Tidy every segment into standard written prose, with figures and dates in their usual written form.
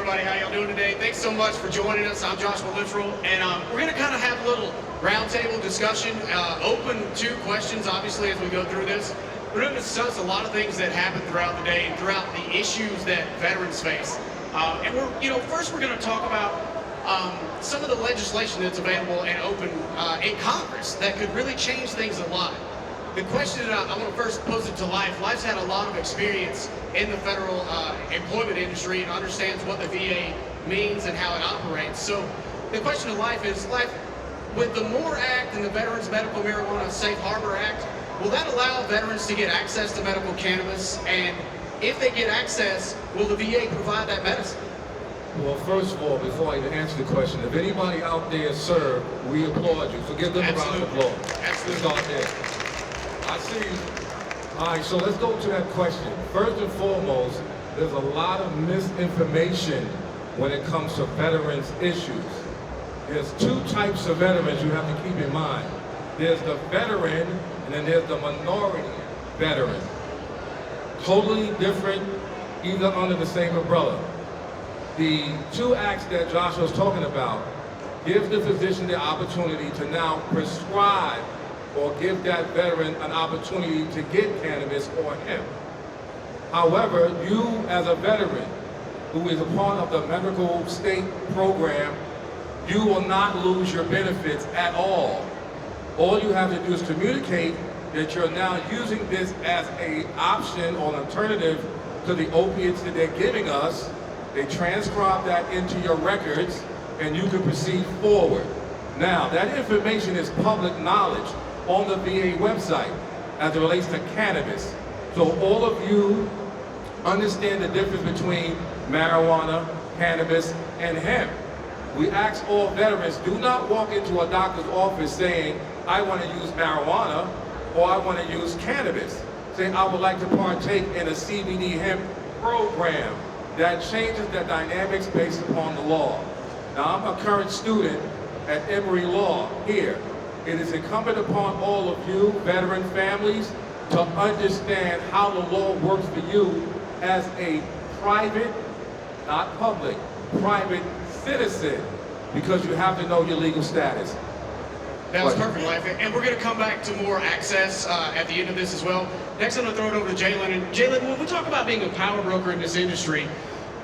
everybody. How y'all doing today? Thanks so much for joining us. I'm Joshua Littrell, and we're going to kind of have a little roundtable discussion, open to questions, obviously, as we go through this. We're going to discuss a lot of things that happen throughout the day and throughout the issues that veterans face. And first we're going to talk about some of the legislation that's available and open in Congress that could really change things a lot. The question that I want to first pose it to Life. Life's had a lot of experience in the federal employment industry and understands what the VA means and how it operates. So the question to Life is, Life, with the MORE Act and the Veterans Medical Marijuana Safe Harbor Act, will that allow veterans to get access to medical cannabis? And if they get access, will the VA provide that medicine? Well, first of all, before I even answer the question, if anybody out there is served, we applaud you. So give them a round of applause. Absolutely. Let's start there. I see you. All right, so let's go to that question. First and foremost, there's a lot of misinformation when it comes to veterans issues. There's two types of veterans you have to keep in mind. There's the veteran, and then there's the minority veteran. Totally different, either under the same umbrella. The two acts that Joshua was talking about gives the physician the opportunity to now prescribe or give that veteran an opportunity to get cannabis or hemp. However, you as a veteran who is a part of the medical state program, you will not lose your benefits at all. All you have to do is communicate that you're now using this as an option or an alternative to the opiates that they're giving us. They transcribe that into your records and you can proceed forward. Now, that information is public knowledge on the VA website as it relates to cannabis. So all of you understand the difference between marijuana, cannabis, and hemp. We ask all veterans, do not walk into a doctor's office saying, I want to use marijuana or I want to use cannabis. Say, I would like to partake in a CBD hemp program. That changes the dynamics based upon the law. Now, I'm a current student at Emory Law here. It is incumbent upon all of you, veteran families, to understand how the law works for you as a private, not public, private citizen, because you have to know your legal status. That was perfect, Life. And we're going to come back to more access at the end of this as well. Next, I'm going to throw it over to JAYN. And JAYN, when we talk about being a power broker in this industry,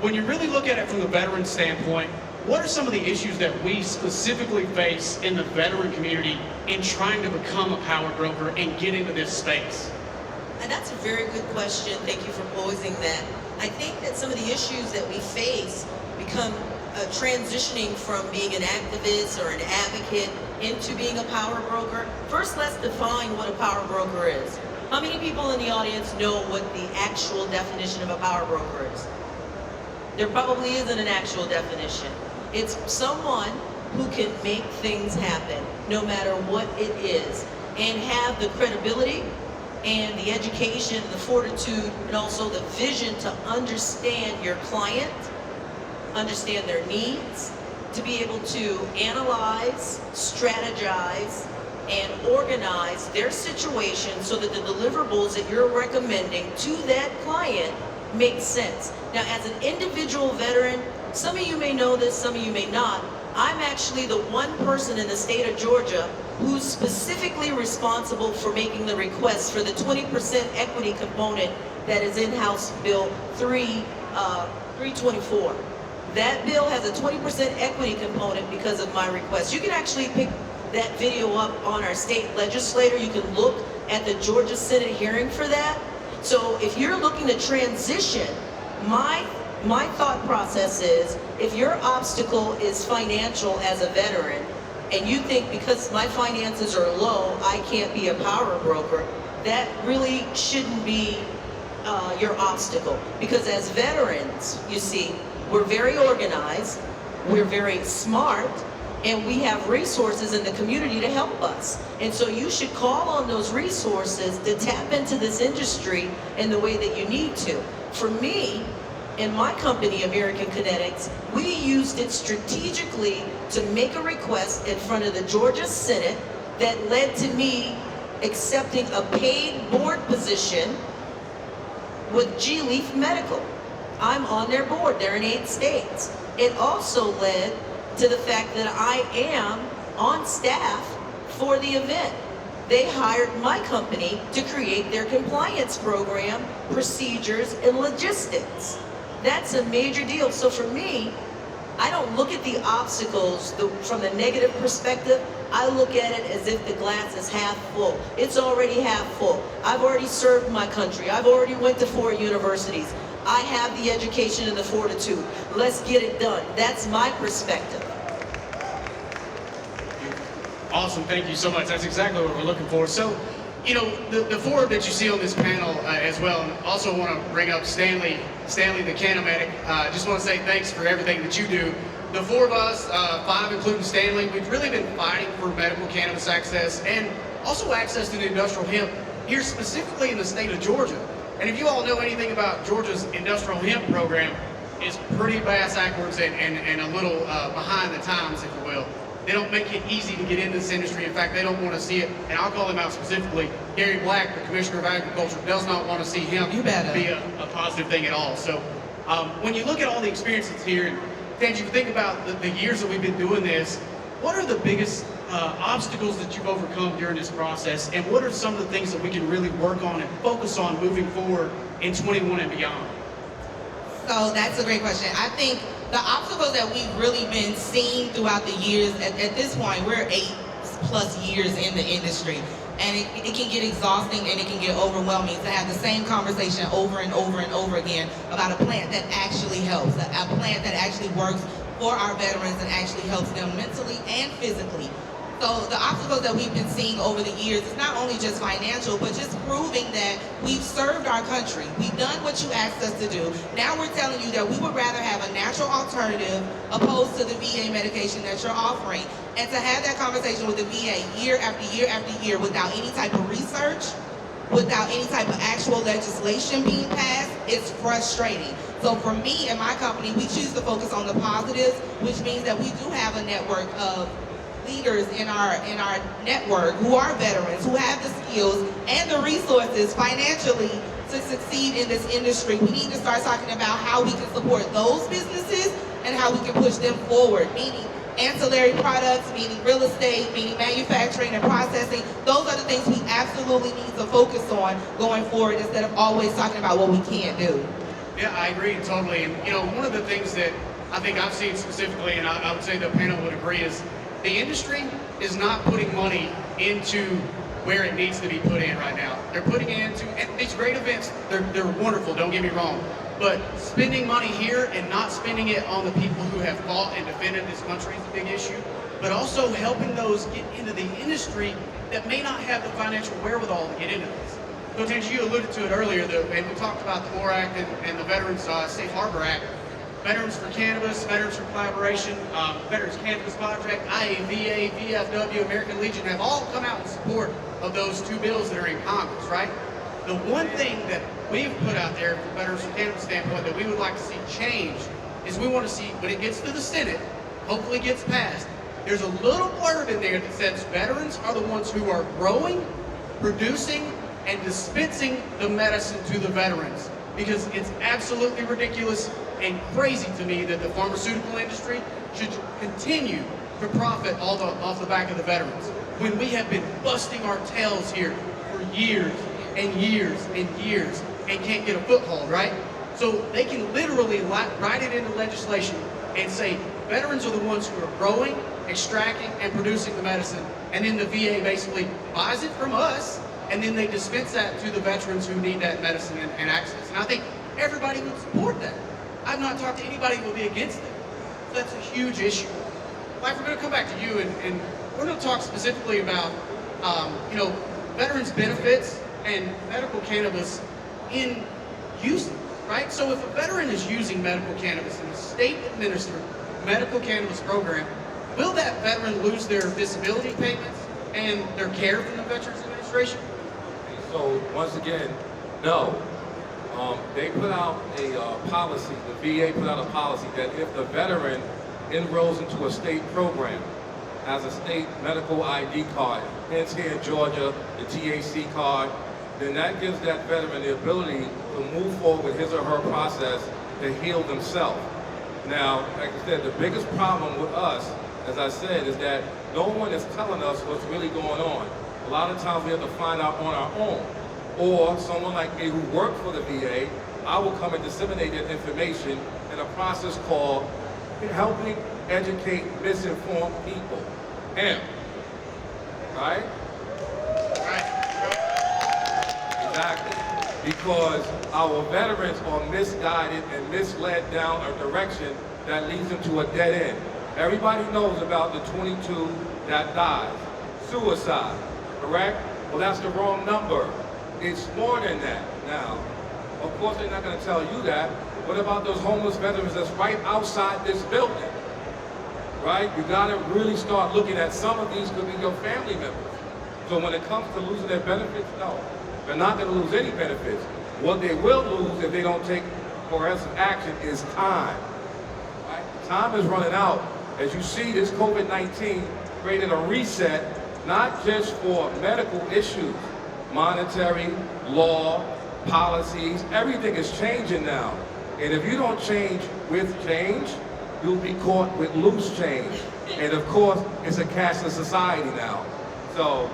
when you really look at it from the veteran standpoint, what are some of the issues that we specifically face in the veteran community in trying to become a power broker and get into this space? And that's a very good question. Thank you for posing that. I think that some of the issues that we face become transitioning from being an activist or an advocate into being a power broker. First, let's define what a power broker is. How many people in the audience know what the actual definition of a power broker is? There probably isn't an actual definition. It's someone who can make things happen, no matter what it is, and have the credibility and the education, the fortitude, and also the vision to understand your client, understand their needs, to be able to analyze, strategize, and organize their situation so that the deliverables that you're recommending to that client make sense. Now, as an individual veteran, some of you may know this, some of you may not, I'm actually the one person in the state of Georgia who's specifically responsible for making the request for the 20% equity component that is in House Bill 324. That bill has a 20% equity component because of my request. You can actually pick that video up on our state legislator. You can look at the Georgia Senate hearing for that. So if you're looking to transition, my thought process is, if your obstacle is financial as a veteran, and you think because my finances are low, I can't be a power broker, that really shouldn't be your obstacle. Because as veterans, you see, we're very organized, we're very smart, and we have resources in the community to help us. And so you should call on those resources to tap into this industry in the way that you need to. For me, in my company, American Kinetics, we used it strategically to make a request in front of the Georgia Senate that led to me accepting a paid board position with G-Leaf Medical. I'm on their board. They're in 8 states. It also led to the fact that I am on staff for the event. They hired my company to create their compliance program, procedures, and logistics. That's a major deal. So for me, I don't look at the obstacles from the negative perspective. I look at it as if the glass is half full. It's already half full. I've already served my country. I've already went to 4 universities. I have the education and the fortitude. Let's get it done. That's my perspective. Awesome, thank you so much. That's exactly what we're looking for. So, you know, the 4 that you see on this panel as well, and also want to bring up Stanley the Canamedic. Just want to say thanks for everything that you do. The 4 of us, 5 including Stanley, we've really been fighting for medical cannabis access and also access to the industrial hemp here specifically in the state of Georgia. And if you all know anything about Georgia's industrial hemp program, it's pretty bass backwards and a little behind the times, if you will. They don't make it easy to get into this industry. In fact, they don't want to see it, and I'll call him out specifically. Gary Black, the Commissioner of Agriculture, does not want to see hemp be a positive thing at all. So when you look at all the experiences here, and Tangy, if you think about the years that we've been doing this, what are the biggest obstacles that you've overcome during this process, and what are some of the things that we can really work on and focus on moving forward in 21 and beyond? So that's a great question. I think the obstacles that we've really been seeing throughout the years, at this point, we're 8+ years in the industry, and it can get exhausting and it can get overwhelming to have the same conversation over and over and over again about a plant that actually helps, a plant that actually works for our veterans and actually helps them mentally and physically. So the obstacles that we've been seeing over the years is not only just financial, but just proving that we've served our country. We've done what you asked us to do. Now we're telling you that we would rather have a natural alternative opposed to the VA medication that you're offering. And to have that conversation with the VA year after year after year without any type of research, without any type of actual legislation being passed, it's frustrating. So for me and my company, we choose to focus on the positives, which means that we do have a network of leaders in our network who are veterans, who have the skills and the resources financially to succeed in this industry. We need to start talking about how we can support those businesses and how we can push them forward, meaning ancillary products, meaning real estate, meaning manufacturing and processing. Those are the things we absolutely need to focus on going forward instead of always talking about what we can't do. Yeah, I agree totally. And you know, one of the things that I think I've seen specifically, and I would say the panel would agree, is the industry is not putting money into where it needs to be put in right now. They're putting it into, and these great events, they're wonderful, don't get me wrong, but spending money here and not spending it on the people who have fought and defended this country is a big issue, but also helping those get into the industry that may not have the financial wherewithal to get into this. So Tangy, you alluded to it earlier, and we talked about the MORE Act and the Veterans Safe Harbor Act. Veterans for Cannabis, Veterans for Collaboration, Veterans Cannabis Project, IAVA, VFW, American Legion have all come out in support of those 2 bills that are in Congress, right? The one thing that we've put out there from Veterans for Cannabis standpoint that we would like to see change is we want to see, when it gets to the Senate, hopefully gets passed, there's a little blurb in there that says veterans are the ones who are growing, producing, and dispensing the medicine to the veterans. Because it's absolutely ridiculous and crazy to me that the pharmaceutical industry should continue to profit off the back of the veterans when we have been busting our tails here for years and years and years and can't get a foothold, right? So they can literally write it into legislation and say veterans are the ones who are growing, extracting, and producing the medicine, and then the VA basically buys it from us, and then they dispense that to the veterans who need that medicine and access. And I think everybody would support that. I've not talked to anybody who will be against it. So that's a huge issue. Mike, we're going to come back to you, and we're going to talk specifically about, you know, veterans benefits and medical cannabis in use, right? So if a veteran is using medical cannabis in a state-administered medical cannabis program, will that veteran lose their disability payments and their care from the Veterans Administration? So once again, no. They put out a policy, the VA put out a policy that if the veteran enrolls into a state program, has a state medical ID card, hence here in Georgia, the TAC card, then that gives that veteran the ability to to move forward with his or her process to heal themselves. Now, like I said, the biggest problem with us, as I said, is that no one is telling us what's really going on. A lot of times we have to find out on our own. Or someone like me who worked for the VA, I will come and disseminate that information in a process called helping educate misinformed people. M. Right? Exactly. Because our veterans are misguided and misled down a direction that leads them to a dead end. Everybody knows about the 22 that died. Suicide, correct? Well, that's the wrong number. It's more than that. Now, of course they're not going to tell you that. What about those homeless veterans that's right outside this building? Right? You got to really start looking at some of these could be your family members. So when it comes to losing their benefits, no. They're not going to lose any benefits. What they will lose if they don't take progressive action is time. Right? Time is running out. As you see, this COVID-19 created a reset, not just for medical issues, monetary, law, policies, everything is changing now. And if you don't change with change, you'll be caught with loose change. And of course, it's a cashless society now. So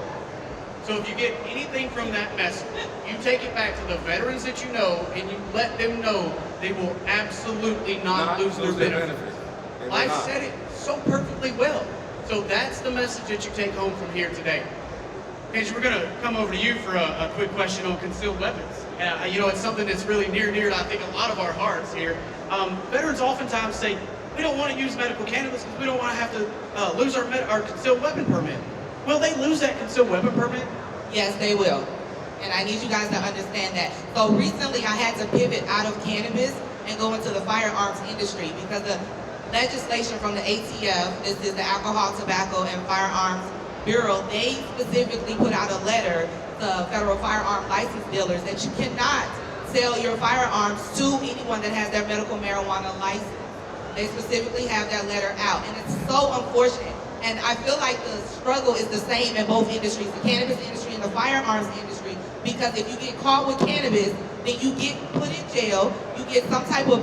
if you get anything from that message, you take it back to the veterans that you know, and you let them know they will absolutely not lose their benefits. I said it so perfectly well. So that's the message that you take home from here today. Paige, we're going to come over to you for a quick question on concealed weapons. You know, it's something that's really near to, I think, a lot of our hearts here. Veterans oftentimes say, we don't want to use medical cannabis because we don't want to have to lose our concealed weapon permit. Will they lose that concealed weapon permit? Yes, they will. And I need you guys to understand that. So recently I had to pivot out of cannabis and go into the firearms industry because the legislation from the ATF, this is the Alcohol, Tobacco, and Firearms Bureau, they specifically put out a letter to federal firearm license dealers that you cannot sell your firearms to anyone that has their medical marijuana license. They specifically have that letter out, and it's so unfortunate. And I feel like the struggle is the same in both industries, the cannabis industry and the firearms industry, because if you get caught with cannabis, then you get put in jail, you get some type of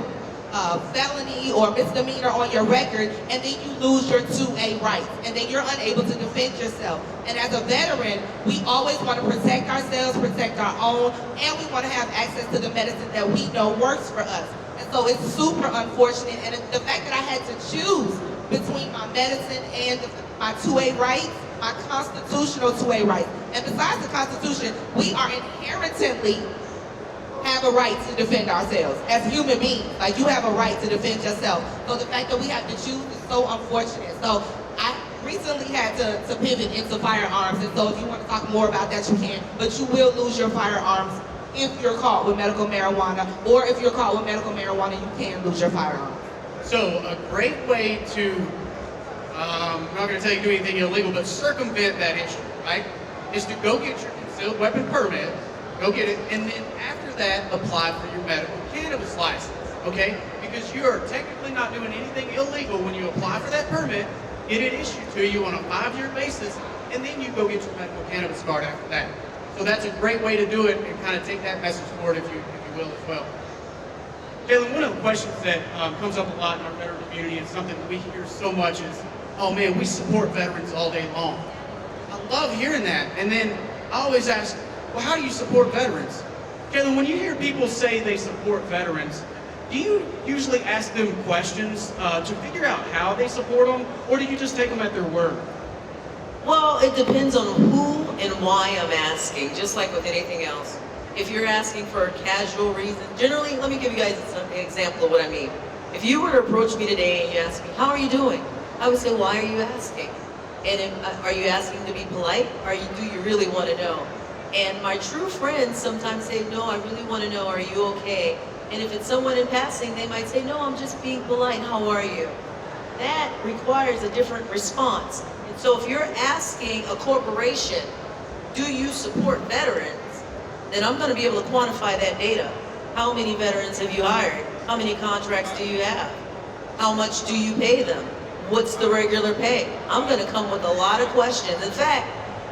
felony or misdemeanor on your record, and then you lose your 2A rights, and then you're unable to defend yourself. And as a veteran, we always want to protect ourselves, protect our own, and we want to have access to the medicine that we know works for us. And so it's super unfortunate, and the fact that I had to choose between my medicine and my 2A rights, my constitutional 2A rights. And besides the Constitution, we are inherently have a right to defend ourselves as human beings. Like, you have a right to defend yourself. So the fact that we have to choose is so unfortunate. So I recently had to pivot into firearms, and so if you want to talk more about that, you can. But you will lose your firearms if you're caught with medical marijuana, or if you're caught with medical marijuana, you can lose your firearms. So a great way to, I'm not going to tell you to do anything illegal, but circumvent that issue, right, is to go get your concealed weapon permit, go get it, and then after that, apply for your medical cannabis license, okay? Because you are technically not doing anything illegal when you apply for that permit, get it issued to you on a 5-year basis, and then you go get your medical cannabis card after that. So that's a great way to do it and kind of take that message forward if you will as well. Jalen, one of the questions that comes up a lot in our veteran community and something that we hear so much is, oh man, we support veterans all day long. I love hearing that. And then I always ask, well, how do you support veterans? Jalen, when you hear people say they support veterans, do you usually ask them questions to figure out how they support them, or do you just take them at their word? Well, it depends on who and why I'm asking, just like with anything else. If you're asking for a casual reason, generally, let me give you guys an example of what I mean. If you were to approach me today and you ask me, how are you doing? I would say, why are you asking? And are you asking to be polite, or do you really want to know? And my true friends sometimes say, no, I really want to know, are you okay? And if it's someone in passing, they might say, no, I'm just being polite, how are you? That requires a different response. And so if you're asking a corporation, do you support veterans? Then I'm going to be able to quantify that data. How many veterans have you hired? How many contracts do you have? How much do you pay them? What's the regular pay? I'm going to come with a lot of questions. In fact,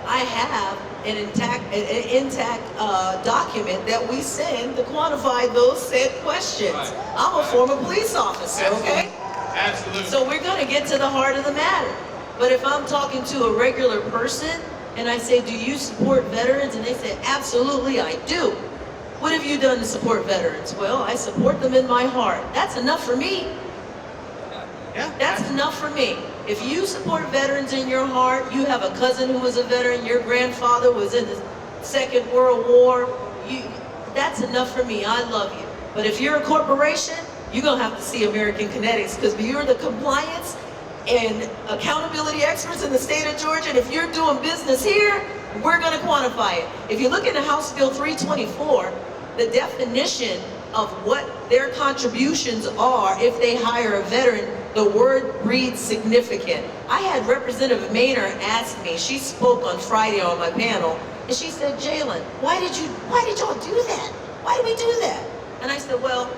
I have an intact document that we send to quantify those said questions. Right. I'm a former police officer, okay? Absolutely. So we're gonna get to the heart of the matter. But if I'm talking to a regular person and I say, do you support veterans? And they say, absolutely, I do. What have you done to support veterans? Well, I support them in my heart. That's enough for me. Yeah. That's enough for me. If you support veterans in your heart, you have a cousin who was a veteran, your grandfather was in the Second World War, that's enough for me. I love you. But if you're a corporation, you're gonna have to see American Kinetics, because you're the compliance and accountability experts in the state of Georgia, and if you're doing business here, we're gonna quantify it. If you look into House Bill 324, the definition of what their contributions are if they hire a veteran, the word reads significant. I had Representative Maynard ask me, she spoke on Friday on my panel, and she said, JAYN, why did y'all do that? Why did we do that? And I said, well,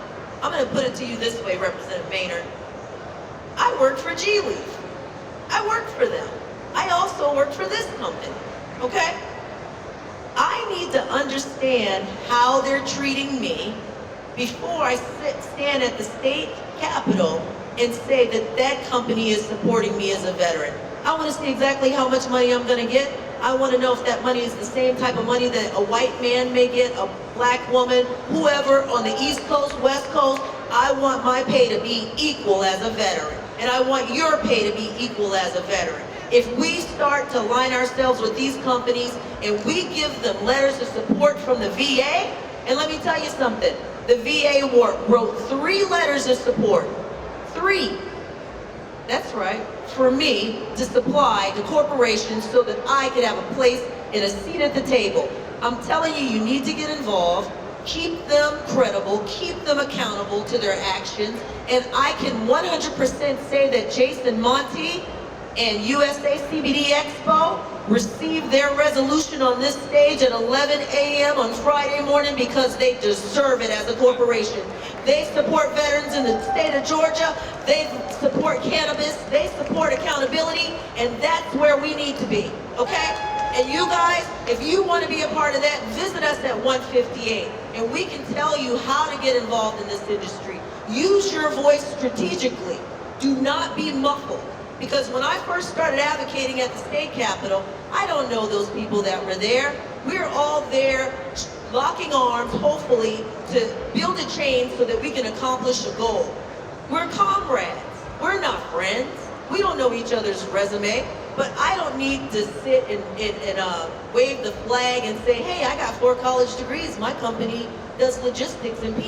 I'm gonna put it to you this way, Representative Maynard. I worked for G-Leaf. I worked for them. I also worked for this company, okay? I need to understand how they're treating me before I stand at the state capitol and say that that company is supporting me as a veteran. I want to see exactly how much money I'm going to get. I want to know if that money is the same type of money that a white man may get, a black woman, whoever on the East Coast, West Coast. I want my pay to be equal as a veteran. And I want your pay to be equal as a veteran. If we start to line ourselves with these companies and we give them letters of support from the VA, and let me tell you something, the VA wrote 3 letters of support. 3. That's right, for me to supply to corporations so that I could have a place and a seat at the table. I'm telling you, you need to get involved. Keep them credible, keep them accountable to their actions, and I can 100% say that Jason Monty and USA CBD Expo received their resolution on this stage at 11 a.m. on Friday morning because they deserve it as a corporation. They support veterans in the state of Georgia, they support cannabis, they support accountability, and that's where we need to be, okay? And you guys, if you want to be a part of that, visit us at 158, and we can tell you how to get involved in this industry. Use your voice strategically. Do not be muffled. Because when I first started advocating at the state capitol, I don't know those people that were there. We're all there locking arms, hopefully, to build a chain so that we can accomplish a goal. We're comrades. We're not friends. We don't know each other's resume. But I don't need to sit and wave the flag and say, hey, I got 4 college degrees. My company does logistics and